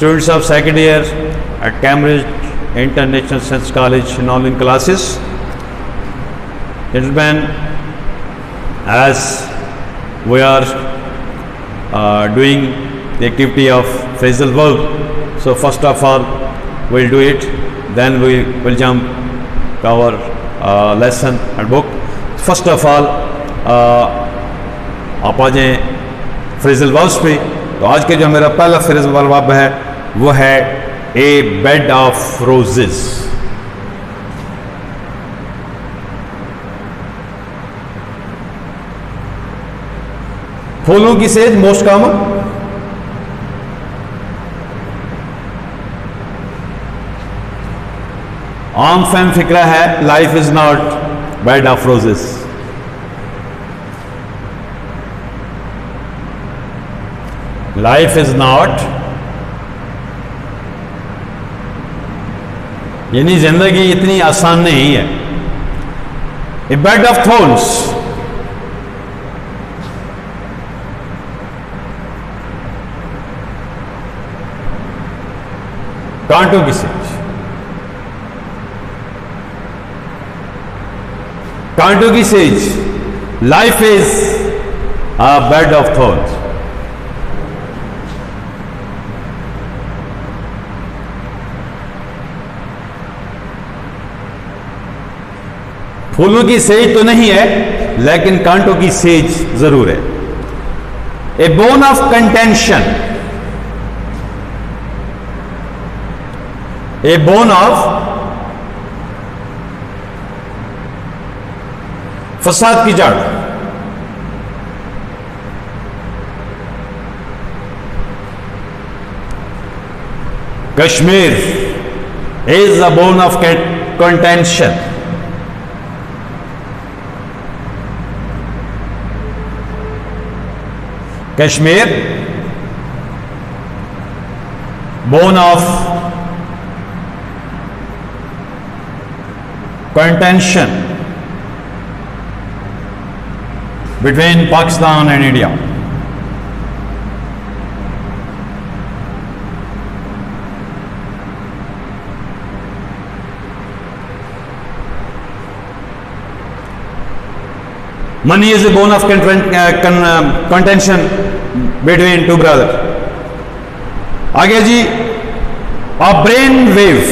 students of second year at Cambridge International Science College in online classes. Gentlemen, as we are doing the activity of phrasal verb, so first of all we'll do it, then we will jump to our lesson and book. First of all आप आ जाएं phrasal verbs पे। तो आज के जो मेरा पहला phrasal verb है वो है ए बेड ऑफ रोजेस। फूलों की सेज मोस्ट कॉमन। आम फहम फिक्रा है life is not bed of roses. Life is not, यानी जिंदगी इतनी आसान नहीं है। ए बेड ऑफ थॉर्न्स, कांटों की सेज। कांटों की says, life is a bed of thorns. फूलों की सेज तो नहीं है, लेकिन कांटों की सेज जरूर है। A bone of contention, a bone of फसाद की जड़। Kashmir is a bone of contention. Kashmir, bone of contention between Pakistan and India. Money is a bone of contention between two brothers. आगे जी, a brain wave,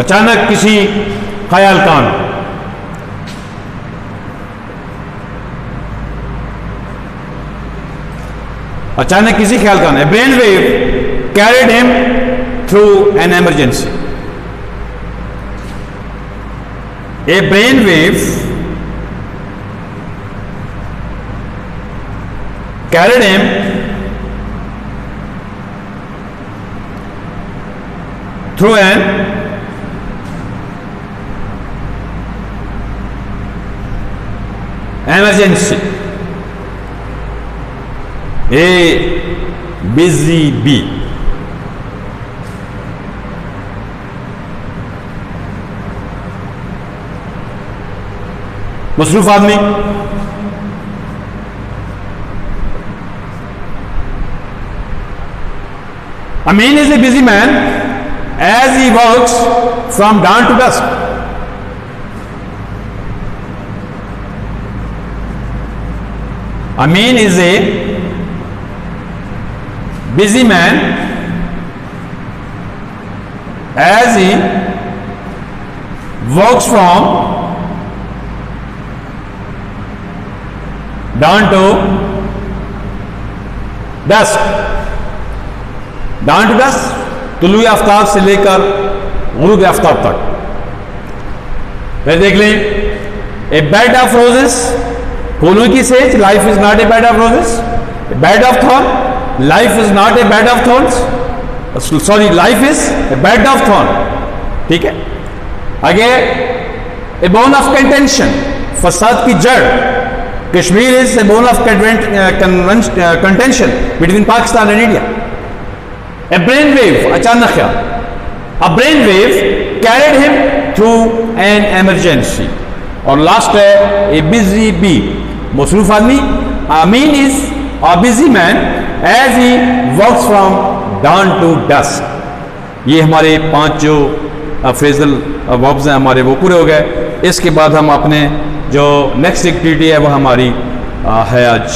अचानक किसी ख्याल का आना। अचानक किसी ख्याल का आना। Brain wave carried him through an emergency. A brain wave carried him through an emergency. A busy bee. मसरूफ आदमी। Amin is a busy man as he works from dawn to dusk. Amin is a busy man as he works from dawn to dusk। dawn to dusk, तुलुए Aftab से लेकर गुरूब आफ्ताब तक। फिर देख लें, ए bed of roses, फूलों की says, life is not a bed of roses. Bed of thorn, life is not a bed of thorns, sorry life is a bed of thorn. ठीक है। आगे, ए बोन ऑफ कंटेंशन, फसाद की जड़। Kashmir is a bone of contention between Pakistan and India. A brainwave, अचानक ख्याल, a brainwave carried him through an emergency. और last है ए बिजी बी, मसरूफ आदमी। Amin is a busy man as he works from dawn to dusk। ये हमारे 5 जो phrasal verbs हैं हमारे वो पूरे हो गए। इसके बाद हम अपने जो नेक्स्ट एक्टिविटी है वो हमारी है आज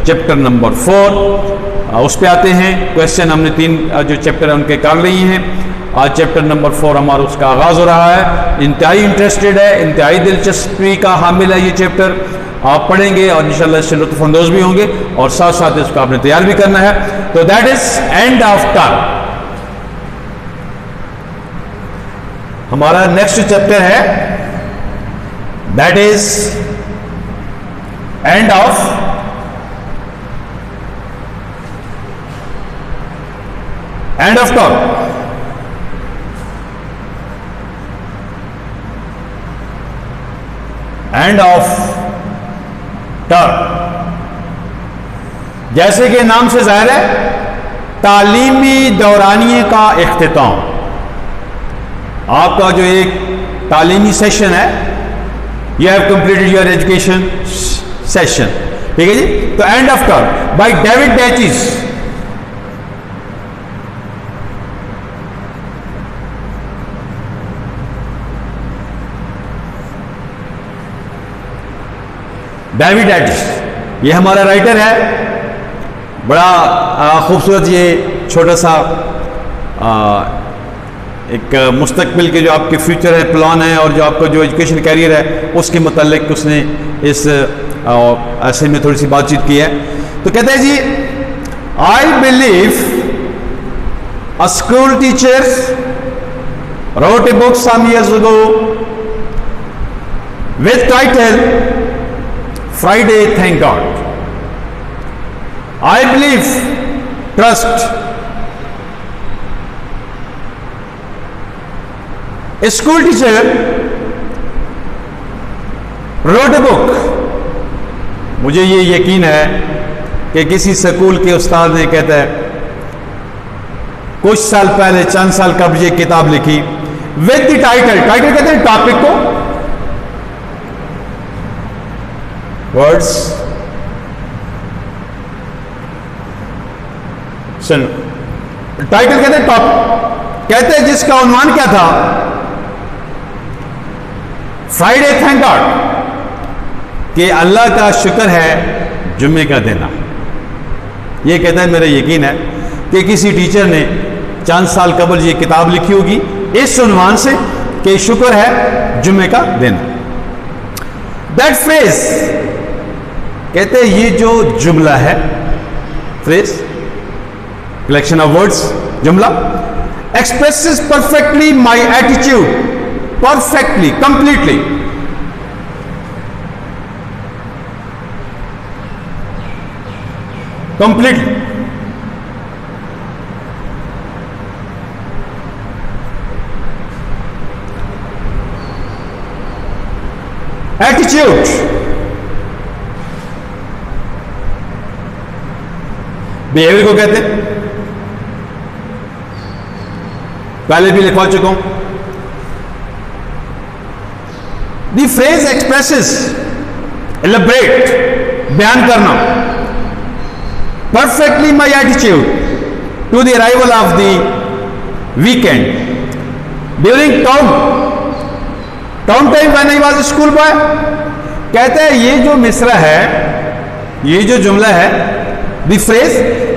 चैप्टर नंबर 4, उस पे आते हैं। क्वेश्चन हमने 3 जो चैप्टर है उनके कर लिए हैं। आज चैप्टर नंबर 4 हमारा उसका आगाज हो रहा है। इंतहाई इंटरेस्टेड है, इंतहाई दिलचस्पी का हामिल है ये चैप्टर। आप पढ़ेंगे और इंशाल्लाह इससे लुत्फअंदोज भी होंगे और साथ साथ इसको आपने तैयार भी करना है। तो that is and of term. हमारा नेक्स्ट चैप्टर है that is and of term. And of term जैसे कि नाम से जाहिर है, तालीमी दौरानिए का इख्तिताम। आपका जो एक तालीमी सेशन है, you have completed your education session, ठीक है जी। तो end of term by David Dachis. David Dachis ये हमारा राइटर है। बड़ा खूबसूरत ये छोटा सा एक मुस्तकबिल के जो आपके फ्यूचर है, प्लान है और जो आपका जो एजुकेशन कैरियर है उसके मुतालिक उसने इस ऐसे में थोड़ी सी बातचीत की है। तो कहते हैं जी, I believe a school teacher wrote a book some years ago with title Friday Thank God. I believe, trust. A school teacher wrote a book. मुझे ये यकीन है कि किसी स्कूल के उस्ताद ने, कहता है, कुछ साल पहले, चंद साल कबल ये किताब लिखी विद द टाइटल। टाइटल कहते हैं टॉपिक को, वर्ड्स सुन। टाइटल कहते हैं टॉप, कहते हैं जिसका उन्वान क्या था, फ्राइडे थैंक गॉड, कि अल्लाह का शुक्र है जुम्मे का दिन। ये कहता है मेरा यकीन है कि किसी टीचर ने चंद साल कबल ये किताब लिखी होगी इस उन्वान से कि शुक्र है जुम्मे का दिन। दैट फ्रेज, कहते हैं ये जो जुमला है, फ्रेज कलेक्शन ऑफ वर्ड्स, जुमला, expresses perfectly my attitude, perfectly, completely, completely, attitude behaviour को कहते हैं, पहले भी लिखवा चुका हूं। द फ्रेज एक्सप्रेसेस, एलिब्रेट, बयान करना, perfectly my attitude to the arrival of the weekend during town time when I was schoolboy. कहते हैं ये जो मिसरा है, ये जो जुमला है, द फ्रेज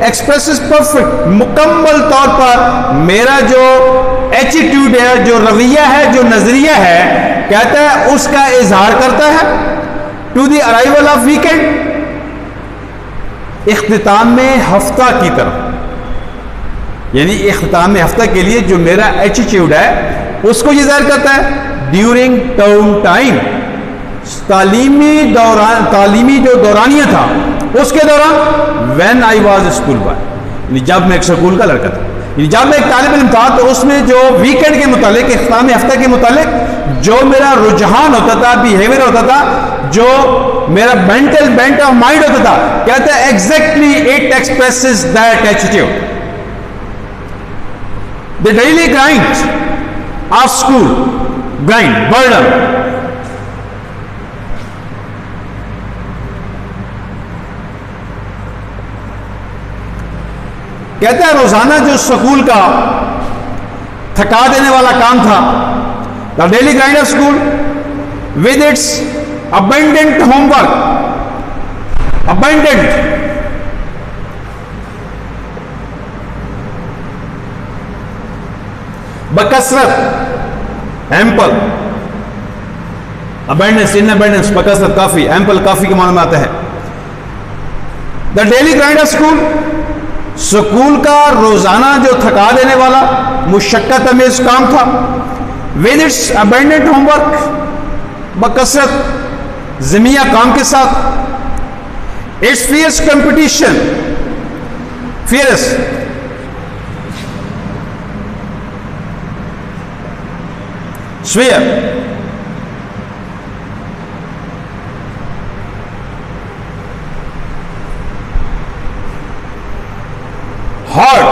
एक्सप्रेसेस परफेक्ट, मुकम्मल तौर पर मेरा जो एटीट्यूड है, जो रवैया है, जो नजरिया है, कहता है उसका इजहार करता है। To the arrival of weekend, इख्तिताम में हफ्ता की तरफ, यानी इख्तिताम में हफ्ता के लिए जो मेरा एटीट्यूड है उसको ये जाहिर करता है। ड्यूरिंग टर्म टाइम, तालीमी जो दौरानिया था उसके दौरान, when I was school boy, जब मैं एक स्कूल का लड़का था, जब मैं एक तालिब इल्म था, तो उसमें जो वीकेंड के मुतालिक, इख्तिताम हफ्ता के मुतालिक जो मेरा रुझान होता था, बिहेवियर होता था, जो मेरा मेंटल बेंट ऑफ माइंड होता था, कहते हैं exactly it expresses that attitude. The daily grind of school, grind, burden, कहते हैं रोजाना जो स्कूल का थका देने वाला काम था, the daily grind of school with its abundant homework, abundant, बकसरत, एम्पल, अबंडेंस, इन अबंडेंस, बकसरत, काफी, एम्पल काफी के माने में आता है। The daily grind of school, school का रोजाना जो थका देने वाला मुशक्कत अमेज काम था, विद इट्स अबंडेंट होमवर्क, बकसरत ज़िमिया काम के साथ, its fierce competition, fierce swear, hard,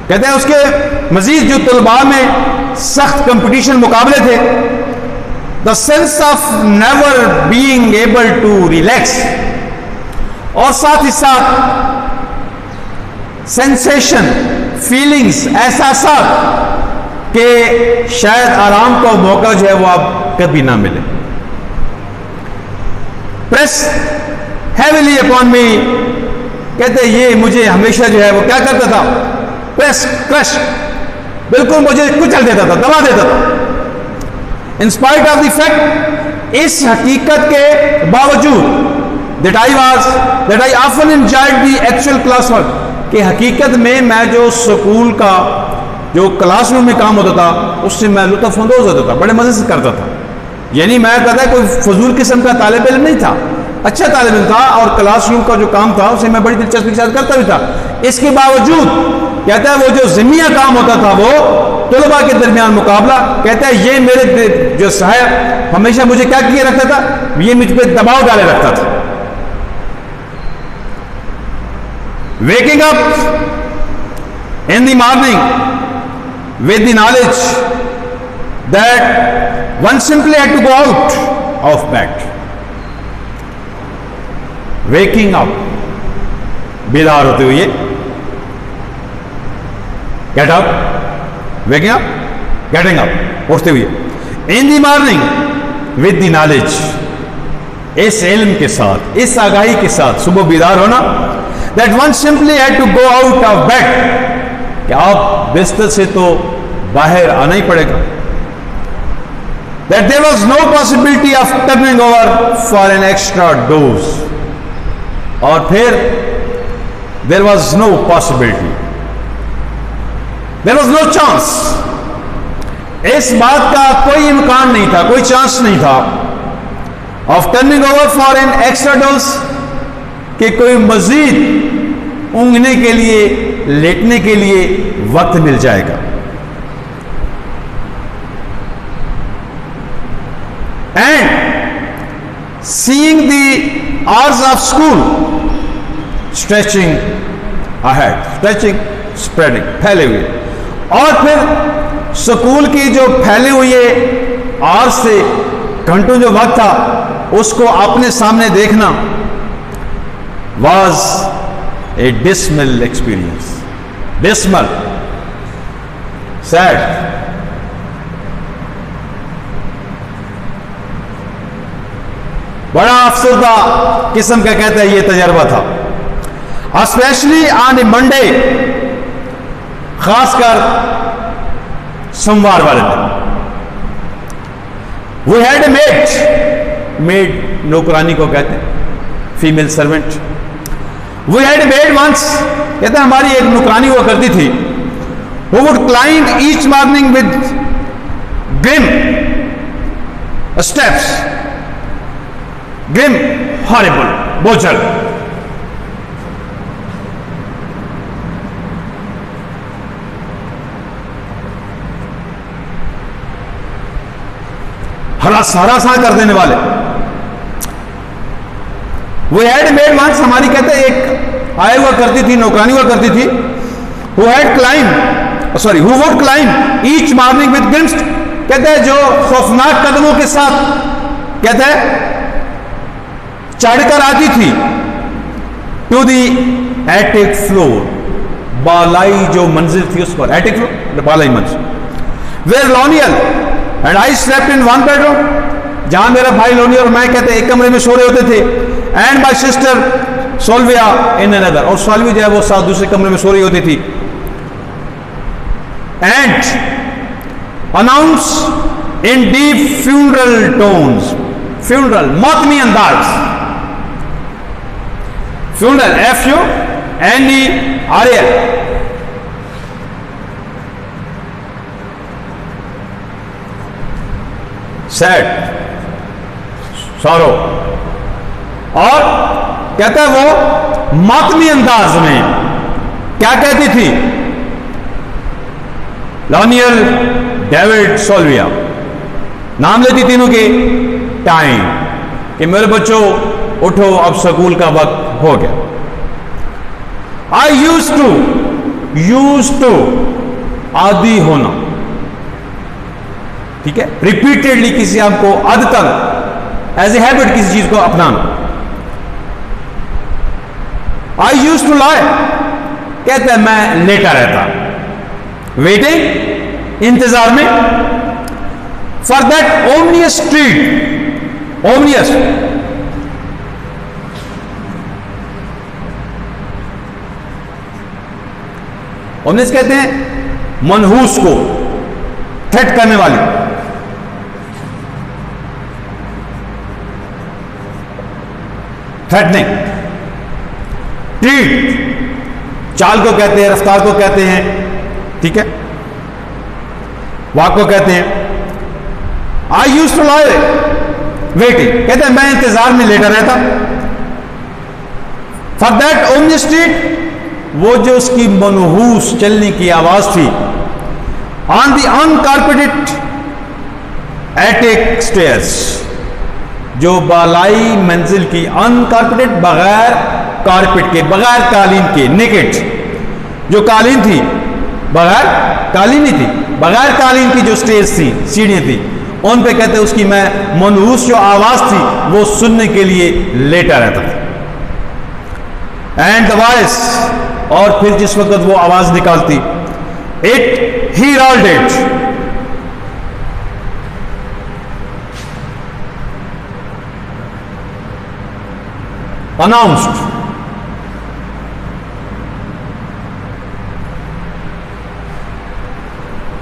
कहते हैं उसके मजीद जो तलबा में सख्त कंपटीशन मुकाबले थे, the sense of never being able to relax, और साथ ही साथ सेंसेशन, फीलिंग्स, एहसासात के शायद आराम का मौका जो है वो आप कभी ना मिले। प्रेस हैवीली अपॉन मी, कहते ये मुझे हमेशा जो है वो क्या करता था, प्रेस, क्रश, बिल्कुल मुझे कुचल देता था, दबा देता था। In spite of the fact, इस हकीकत के बावजूद that I often enjoyed the actual class work, कि हकीकत में मैं जो स्कूल का जो क्लासरूम में काम होता था उससे मैं लुत्फ अंदोज होता था, बड़े मजे से करता था। यानी मैं कहता कोई फजूल किस्म का तालिब इल्म नहीं था, अच्छा तालिब इल्म था, और क्लासरूम का जो काम था उसे मैं बड़ी दिलचस्पी के साथ करता भी था। इसके बावजूद कहता है वो जो ज़िम्मिया काम होता था वो तलबा के दरमियान मुकाबला, कहता है ये मेरे जो साहब हमेशा मुझे क्या किए रखता था, ये मुझ पर दबाव डाले रखता था। Waking up in the morning with the knowledge that one simply had to go out of bed. Waking up, बेदार होते हुए, get up, waking up, getting up, उठते हुए, in the morning with the knowledge, इस इल्म के साथ, इस आगाही के साथ सुबह बेदार होना, that one simply had to go out of bed, कि आप बिस्तर से तो बाहर आना ही पड़ेगा, that there was no possibility of turning over for an extra dose, और फिर there was no possibility, there was no chance, इस बात का कोई इम्कान नहीं था, कोई चांस नहीं था, of turning over for an extra dose, कि कोई मजीद ऊँघने के लिए, लेटने के लिए वक्त मिल जाएगा। And seeing the hours of school stretching ahead, stretching, spreading, फैले हुए, और फिर स्कूल की जो फैले हुए आवर्स से घंटों जो वक्त था उसको अपने सामने देखना was a dismal experience, dismal, sad, बड़ा अफसरदा किस्म का कहता है ये तजर्बा था, स्पेशली ऑन ए मंडे, खासकर सोमवार वाले दिन। We had a maid, maid नौकरानी को कहते हैं, female servant. We had a maid once, कहते हैं हमारी एक नौकरानी हुआ करती थी, who would climb each morning with grim steps, grim, horrible, बोझल, हरासा कर देने वाले। वो हैड मेड वंस, हमारी कहते हैं एक आया हुआ करती थी, नौकरानी हुआ करती थी, who had climbed, sorry, who would climb each morning with grimst, कहते हैं जो खौफनाक कदमों के साथ कहते हैं चढ़कर आती थी टू दी एटिक फ्लोर, बालाई जो मंजिल थी उस पर, एटिक फ्लोर बालाई मंजिल, where Lonial and I slept in one bedroom, जहां मेरा भाई लोनियल और मैं कहते एक कमरे में सो रहे होते थे, and my sister Sylvia in another, और सोल्वी जो है वो साथ दूसरे कमरे में सो रही होती थी, and announce in deep funeral tones, funeral मातमी अंदाज, फ्यूनरल FUNERAL, सैड, सॉरो, और कहता है वो मातमी अंदाज में क्या कहती थी, लोनियल, डेविड, सोल्विया, नाम लेती तीनों के, टाइम, कि मेरे बच्चों उठो अब स्कूल का वक्त हो गया। आई यूज टू आदी होना, ठीक है, रिपीटेडली किसी आपको आदतन एज ए हैबिट किसी चीज को अपनाना। आई यूज टू लाई, कहते हैं मैं लेटा रहता, वेटिंग, इंतजार में, फॉर दैट ओमनियस ट्रीट, ओमनियस ओमनियस कहते हैं मनहूस को, थ्रेट करने वाली, थ्रेटनिंग, ट्रीट चाल को कहते हैं, रफ्तार को कहते हैं, ठीक है, वाक को कहते हैं। आई यूज टू लाई वेटिंग, कहते हैं मैं इंतजार में लेटा रहता, फॉर दैट ओमनियस ट्रीट, वो जो उसकी मनहूस चलने की आवाज थी, ऑन दी अनकारपेटेड एटिक स्टेयर्स, जो बालाई मंजिल की, अनकारपेटेड बगैर कारपेट के, बगैर कालीन के, नेकेड, जो कालीन थी, बगैर कालीन ही थी, बगैर कालीन की जो स्टेज थी, सीढ़ियां थी, उन पे कहते उसकी मैं मनहूस जो आवाज थी वो सुनने के लिए लेटा रहता था। एंड द वॉइस, और फिर जिस वक्त वो आवाज निकालती, it heralded, announced,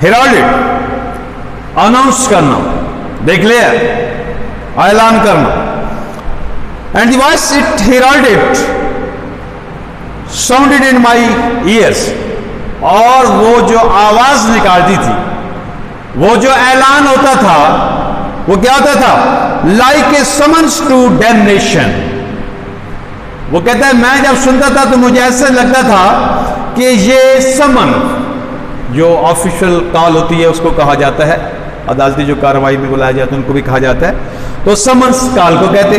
heralded, announce करना, डिक्लेयर, ऐलान करना, and the voice it heralded sounded in my years, और वो जो आवाज निकालती थी, वो जो ऐलान होता था, वो क्या होता था, लाइक ए समन्स टू डैम्नेशन। वो कहता है मैं जब सुनता था तो मुझे ऐसा लगता था कि ये समन, जो ऑफिशियल कॉल होती है उसको कहा जाता है, अदालती जो कार्रवाई में बुलाया जाता है उनको भी कहा जाता है, तो समन्स कॉल को कहते,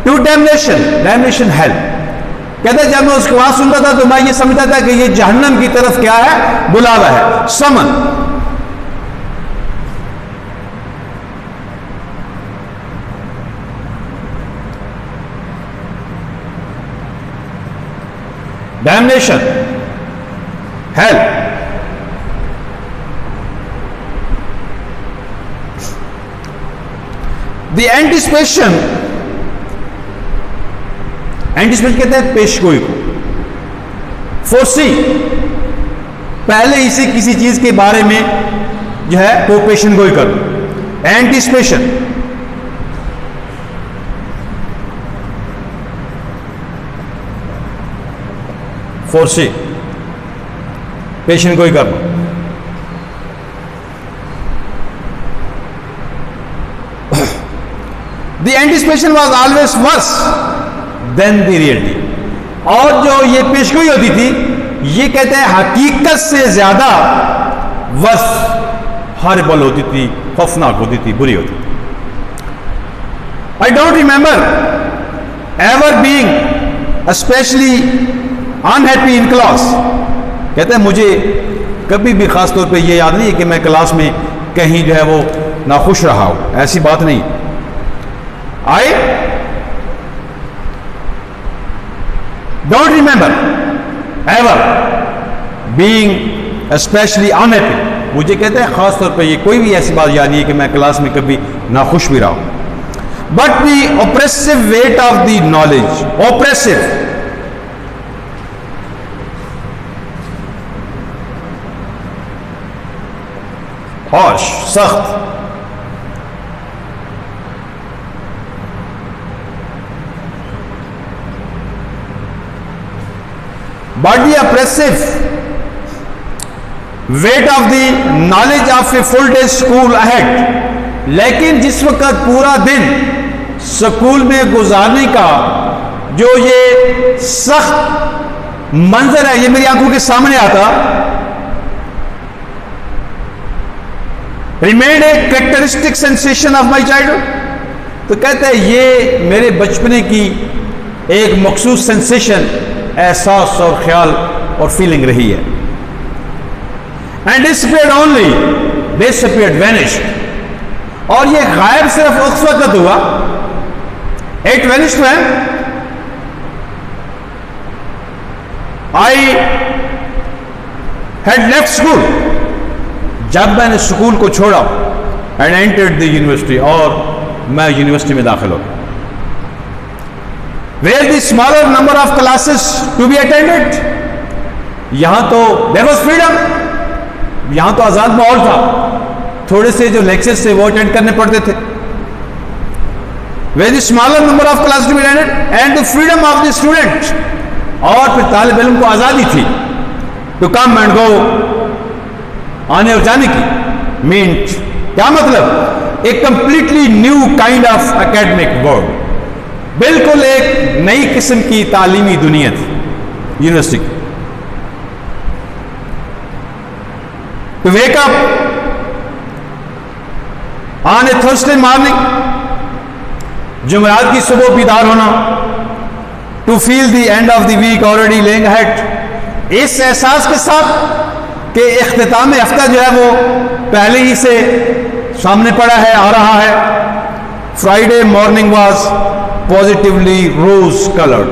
टू डैम्नेशन, डैम्नेशन हेल, कहते जब मैं उसकी आवाज सुनता था तो मैं ये समझता था कि ये जहन्नम की तरफ क्या है, बुलावा है, समन। डैम्नेशन, हेल, द एंटिसिपेशन, एंटिसिपेशन कहते हैं पेशगोई को, फोर्सी, पहले इसे किसी चीज के बारे में जो है वो पेशन गोई करो, एंटिसिपेशन, फोर्सी, पेशन गोई करना। The anticipation was always worse than the reality, और जो ये पेशगोई होती थी ये कहते हैं हकीकत से ज्यादा वर्स, हॉरिबल होती थी, खौफनाक होती थी, बुरी होती थी। I don't remember ever being specially unhappy in class, कहते हैं मुझे कभी भी खास तौर पे ये याद नहीं है कि मैं क्लास में कहीं जो है वो नाखुश रहा हूं, ऐसी बात नहीं। I don't remember ever being especially unhappy. मुझे कहते हैं खास तौर पे ये कोई भी ऐसी बात याद नहीं है कि मैं क्लास में कभी नाखुश भी रहा हूं. But the oppressive weight of the knowledge, oppressive, harsh, सख्त, but the oppressive weight of the knowledge of a full day school ahead. लेकिन जिस वक्त पूरा दिन स्कूल में गुजारने का जो ये सख्त मंजर है, ये मेरी आंखों के सामने आता, remained a characteristic sensation of my childhood. तो कहते हैं ये मेरे बचपने की एक मखसूस सेंसेशन, एहसास और ख्याल और फीलिंग रही है. And disappeared only, disappeared, vanished. और ये गायब सिर्फ उस वक्त हुआ, it vanished when I had left school, जब मैंने स्कूल को छोड़ा, and entered the university, और मैं यूनिवर्सिटी में दाखिल हो गया. Where the smaller number of classes to be attended, यहां तो there was freedom, यहां तो आजाद माहौल था, थोड़े से जो लेक्चर्स थे वो अटेंड करने पड़ते थे. Where the smaller number of classes to be attended and the freedom of the student, और फिर तालिब इल्म को आजादी थी to come and go, आने और जाने की. मीन्ट क्या मतलब? एक completely new kind of academic world, बिल्कुल एक नई किस्म की तालीमी दुनिया थी यूनिवर्सिटी की. To wake up on a Thursday morning, जुमेरात की सुबह बीदार होना, to feel the end of the week already lying ahead, इस एहसास के साथ कि इख्तिताम हफ्ता जो है वो पहले ही से सामने पड़ा है, आ रहा है. Friday morning was positively rose coloured,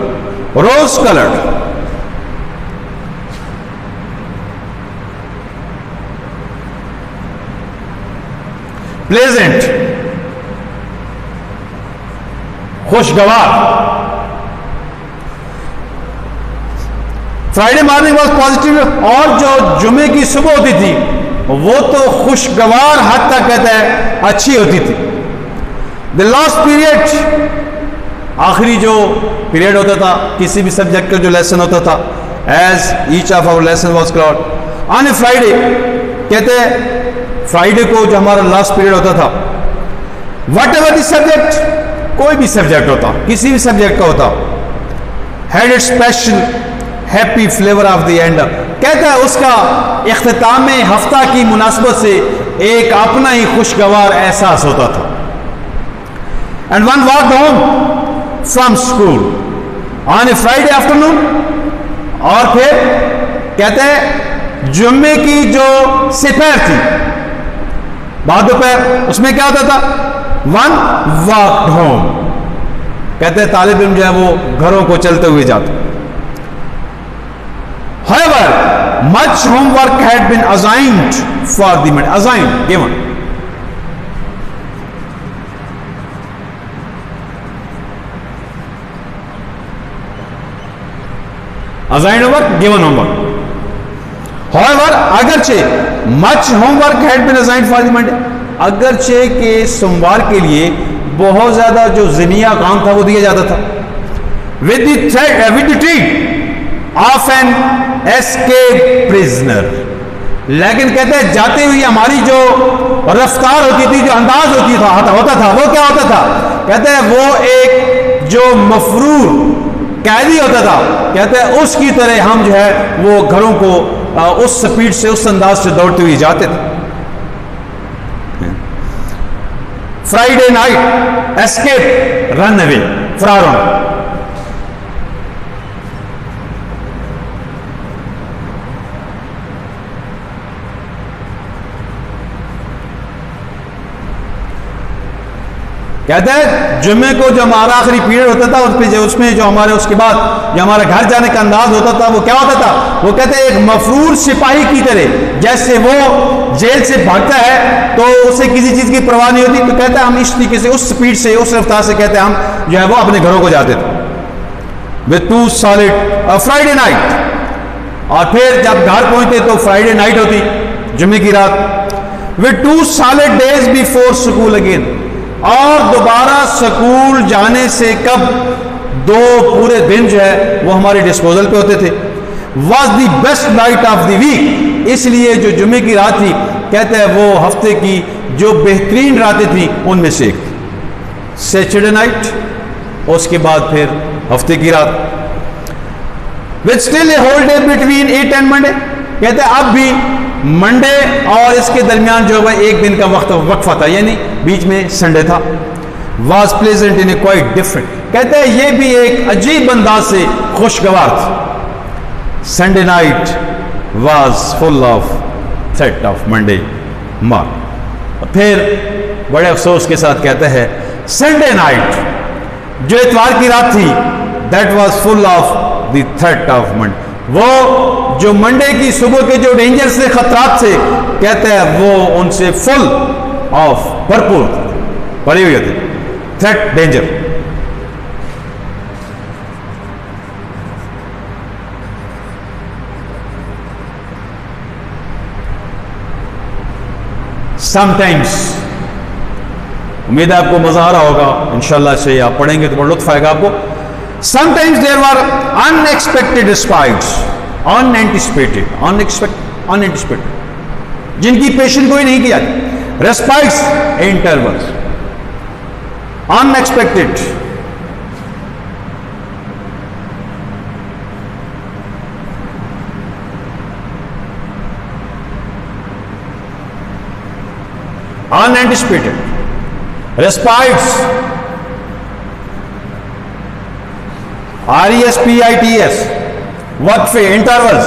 rose coloured. Pleasant, खुशगवार. फ्राइडे मॉर्निंग वॉज पॉजिटिव, और जो जुमे की सुबह होती थी वो तो खुशगवार हद तक कहता है अच्छी होती थी. द लास्ट पीरियड, आखिरी जो पीरियड होता था किसी भी सब्जेक्ट का जो लेसन होता था, as each of our lesson was called on a Friday. कहते हैं फ्राइडे को जो हमारा लास्ट पीरियड होता था, वट एवर द सब्जेक्ट, कोई भी सब्जेक्ट होता, किसी भी सब्जेक्ट का होता, had it special happy flavour of the end. कहता है उसका इख्तिताम हफ्ता की मुनासबत से एक अपना ही खुशगवार एहसास होता था. And one walked home from school on a Friday afternoon, और फिर कहते हैं जुम्मे की जो सिपहर थी, बाद दोपहर, उसमें क्या होता था? One walked home. कहते हैं तालिब इल्म जो है वो घरों को चलते हुए जाता. However, much homework had been assigned for the month. Assigned, given. Assigned homework, given homework. However, अगरचे much homework had been assigned for the Monday. अगरचे के सोमवार के लिए बहुत ज्यादा जो जिनिया काम था वो दिया जाता था. With the treat of an escape prisoner. लेकिन कहते हैं जाते हुए हमारी जो रफ्तार होती थी, जो अंदाज होता था वो क्या होता था? कहते हैं वो एक जो मफरूर कैदी होता था, कहते हैं उसकी तरह हम जो है वो घरों को उस स्पीड से, उस अंदाज से दौड़ते हुए जाते थे. Friday night escape, run away, फरार होना. कहते हैं जुम्मे को जो हमारा आखिरी पीरियड होता था उसमें जो हमारे उसके बाद जो हमारा घर जाने का अंदाज होता था वो क्या होता था, वो कहते हैं एक मफरूर सिपाही की तरह, जैसे वो जेल से भागता है तो उसे किसी चीज की परवाह नहीं होती, तो कहते हैं हम इस तरीके से, उस स्पीड से, उस रफ्तार से कहते हैं हम जो है वो अपने घरों को जाते थे विद 2 सॉलिड फ्राइडे नाइट। और फिर जब घर पहुंचते तो फ्राइडे नाइट होती, जुम्मे की रात, with 2 solid days before school again, और दोबारा स्कूल जाने से कब 2 पूरे दिन जो है वो हमारे डिस्पोजल पे होते थे। Was the best night of the week, इसलिए जो जुम्मे की रात थी कहते हैं वो हफ्ते की जो बेहतरीन रातें थी उनमें से एक थी। सैटरडे नाइट, उसके बाद फिर हफ्ते की रात, with still a whole day between it and Monday, कहते हैं अब भी मंडे और इसके दरमियान जो है एक दिन का वक्फा था, यानी बीच में संडे था। Was pleasant in A quite different, कहते हैं ये भी एक अजीब अंदाज से खुशगवार था। Sunday night was full of threat of Monday morning. फिर बड़े अफसोस के साथ कहते हैं संडे नाइट जो इतवार की रात थी, that was full of the threat of Monday, वो जो मंडे की सुबह के जो डेंजर से खतरात थे कहते हैं वो उनसे फुल ऑफ भरपूर भरे हुए थे, थ्रेट, डेंजर। समटाइम्स, उम्मीद है आपको मजा आ रहा होगा, इंशाल्लाह से आप पढ़ेंगे तो बड़ा लुत्फ आएगा आपको। Sometimes there were unexpected spikes, unanticipated, जिनकी पेशन कोई नहीं किया, respites, intervals, unexpected, unanticipated, respites, RESPITS, वक्फे, intervals.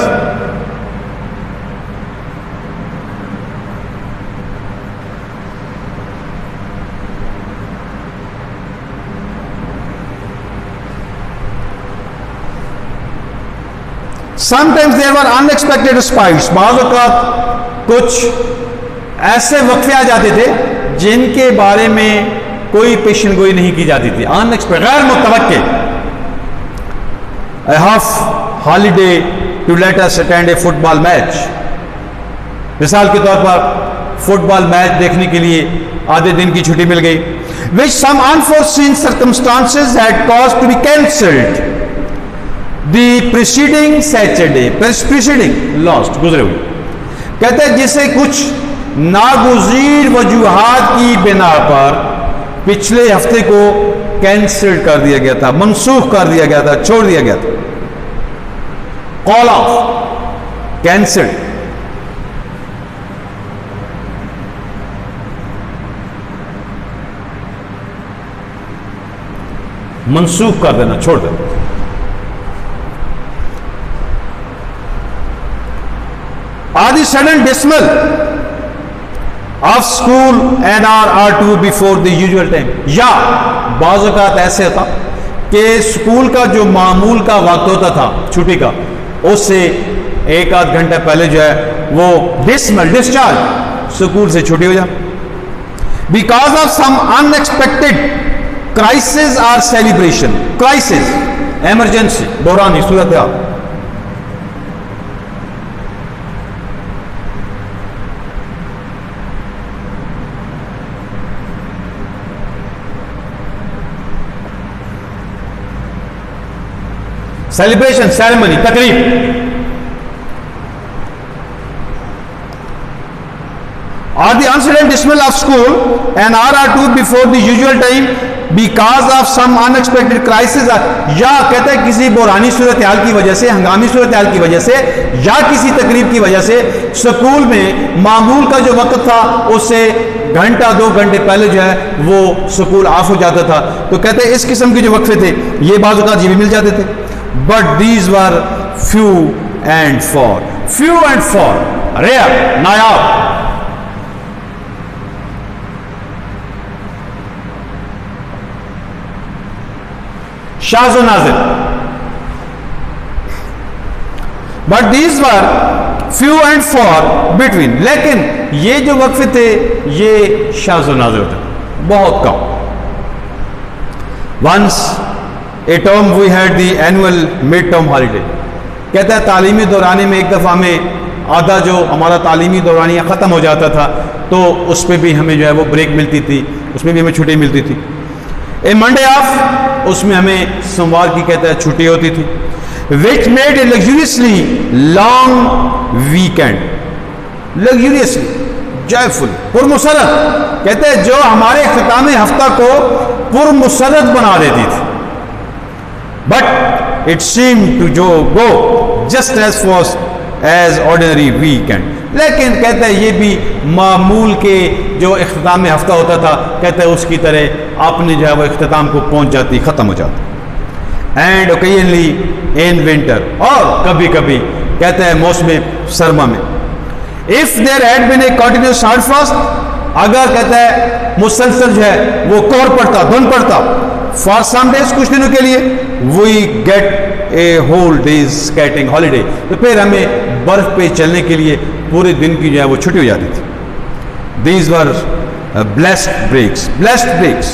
Sometimes there were unexpected spikes, बाज़ औक़ात कुछ ऐसे वक्फे आ जाते थे जिनके बारे में कोई पेशन गोई नहीं की जाती थी, अनएक्सपेक्टेड, गैर मुतवक्के। A half holiday to let us attend a football match, मिसाल के तौर पर फुटबॉल मैच देखने के लिए आधे दिन की छुट्टी मिल गई, which some unforeseen circumstances had caused to be cancelled the preceding Saturday, preceding lost, गुजरे हुए, कहते हैं जिसे कुछ नागुज़ीर वजूहात की बिना पर पिछले हफ्ते को कैंसिल कर दिया गया था, मनसूख कर दिया गया था, छोड़ दिया गया था। Call off, cancel. मनसूख कर देना, छोड़ देना। आदि sudden dismal of school an hour two before the usual time, या बाज़ औक़ात ऐसे होता कि स्कूल का जो मामूल का वक्त होता था छुट्टी का, उससे 1-8 घंटे पहले जो है वो डिस्चार्ज, स्कूल से छुट्टी हो जाए, because of some unexpected crisis और सेलिब्रेशन। क्राइसिस, एमरजेंसी, बहरानी सूरत हाल। सेलिब्रेशन, सेरेमनी, तकरीब। और the sudden dismissal of school an hour two before the usual time because of some unexpected crisis, या कहते हैं किसी बुरानी सूरत हाल की वजह से, हंगामी सूरत हाल की वजह से, या किसी तकरीब की वजह से स्कूल में मामूल का जो वक्त था उससे 1-2 घंटे पहले जो है वो स्कूल ऑफ हो जाता था। तो कहते हैं इस किस्म के जो वक्फे थे ये बाज़ औक़ात ये भी मिल जाते थे। But these were few and far, rare, नायाब। शाज़ व नाज़िर। But these were few and far between, लेकिन ये जो वक्फे थे ये शाज़ व नाज़िर थे, बहुत कम। Once a term we had the annual mid term holiday, कहता है तालीमी दौरानी में एक दफ़ा हमें आधा जो हमारा तालीमी दौरानिया ख़त्म हो जाता था तो उस पर भी हमें जो है वो ब्रेक मिलती थी, उसमें भी हमें छुट्टी मिलती थी। ए मंडे ऑफ, उसमें हमें सोमवार की कहता है छुट्टी होती थी। Which made a luxuriously long weekend, luxuriously, joyful, पुरमुसरत, कहते हैं जो हमारे ख़िताम हफ्ता को पुरमुसरत बना देती थी। बट इट सीम टू जो go just as far as ordinary weekend, लेकिन कहते हैं ये भी मामूल के जो इख्तिताम हफ्ता होता था, कहते हैं उसकी तरह आपने जो है वो इख्तिताम को पहुंच जाती, ख़त्म हो जाती। एंड ओकेजनली इन विंटर, और कभी कभी कहते हैं मौसम सरमा में। If there had been a continuous hard frost, अगर कहता है मुसलसल जो है वो कोहर पड़ता, धुंध पड़ता, फॉर सम डेज, कुछ दिनों के लिए, we get a whole day's skating holiday, तो फिर हमें बर्फ पे चलने के लिए पूरे दिन की जो है वो छुट्टी हो जाती थी। These were blessed breaks, blessed breaks.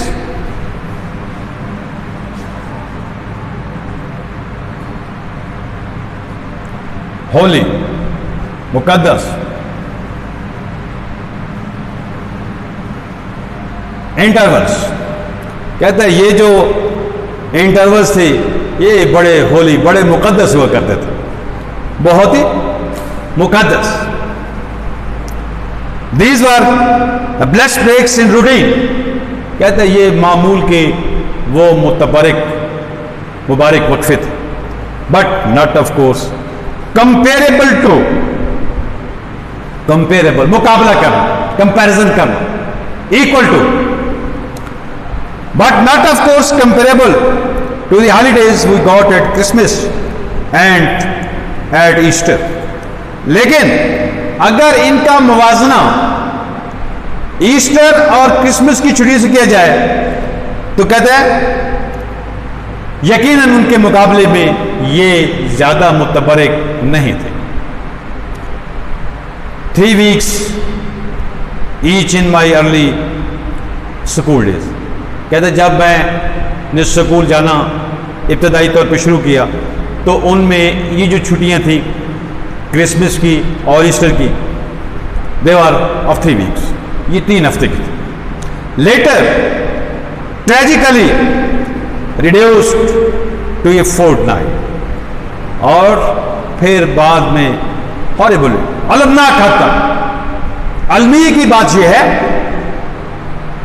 Holy, मुकद्दस, इंटरवल्स, कहता है ये जो इंटरवल्स थे ये बड़े होली, बड़े मुकद्दस हुआ करते थे, बहुत ही मुकद्दस। These were blessed breaks in routine, कहते हैं ये मामूल के वो मुबारक वक्फे थे। But not of course comparable to, comparable, मुकाबला करना, कंपैरिजन करना, equal to, but not of course comparable to the holidays we got at Christmas and at Easter। लेकिन अगर इनका मुवाजना ईस्टर और क्रिसमस की छुट्टी से किया जाए तो कहते हैं यकीनन उनके मुकाबले में ये ज्यादा मुतबरक नहीं थे। 3 weeks each in my early school days, कहते जब मैंने स्कूल जाना इब्तदाई तौर पे शुरू किया तो उनमें ये जो छुट्टियां थी क्रिसमस की और ईस्टर की, दे आर ऑफ 3 weeks, ये 3 हफ्ते की थी। Later tragically reduced to a fortnight, और फिर बाद में हॉरिबल, अलमनाक हद तक, अलमी की बात यह है,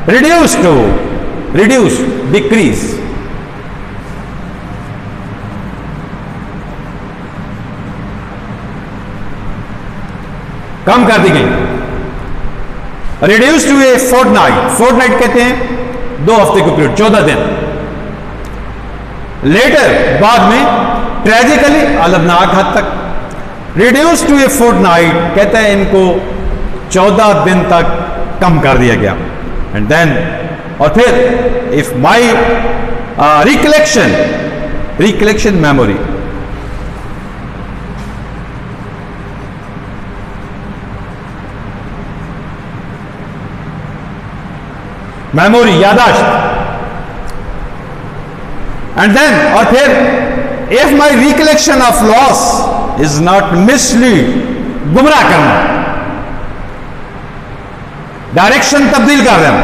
रिड्यूस, डिक्रीज, कम कर दी गई। Reduce to a fortnight, fortnight कहते हैं 2 हफ्ते को पीरियड, 14 दिन। लेटर बाद में ट्रेजिकली अलमनाक हद तक, रिड्यूस टू ए फोर्टनाइट, कहते हैं इनको 14 दिन तक कम कर दिया गया। एंड देन, और फिर इफ माई रिकलेक्शन मेमोरी, यादाश्त, एंड देन, और फिर if my recollection of loss is not mislead, गुमराह करना, डायरेक्शन तब्दील कर रहे हैं।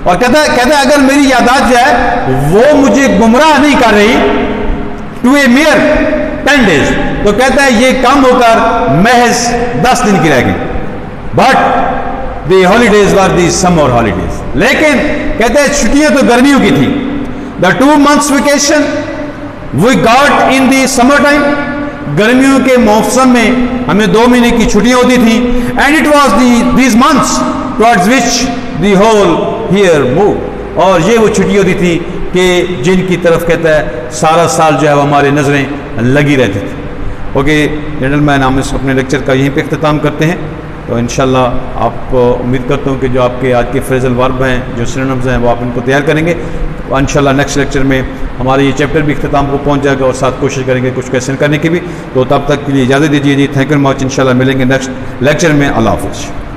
और कहता है अगर मेरी यादाश्त जो है वो मुझे गुमराह नहीं कर रही, टू ए मियर 10 days, तो कहता है ये कम होकर महज 10 दिन की रह गई। But the holidays were the summer holidays, लेकिन कहते हैं छुट्टियां तो गर्मियों की थी। The 2 months vacation we got in the summer time, गर्मियों के मौसम में हमें 2 महीने की छुट्टियां होती थी। And it was these months towards which the whole year move, और ये वो छुट्टी होती थी कि जिनकी तरफ कहता है सारा साल जो है वो हमारे नज़रें लगी रहती थी। ओके जेंटलमैन, हम इस अपने लेक्चर का यहीं पे इख्तिताम करते हैं। तो इंशाल्लाह आप उम्मीद करता हूँ कि जो आपके आज के फ्रेजल वर्ब हैं, जो सिनोनिम्स हैं, वो आप इनको तैयार करेंगे। तो इंशाल्लाह नेक्स्ट लेक्चर में हमारे ये चैप्टर भी इख्तिताम को पहुंच जाएगा और साथ कोशिश करेंगे कुछ क्वेश्चन करने की भी। तो तब तक के लिए इजाज़त दीजिए जी। Thank you much. इंशाल्लाह मिलेंगे नेक्स्ट लेक्चर में। अल्लाह हाफ़िज़।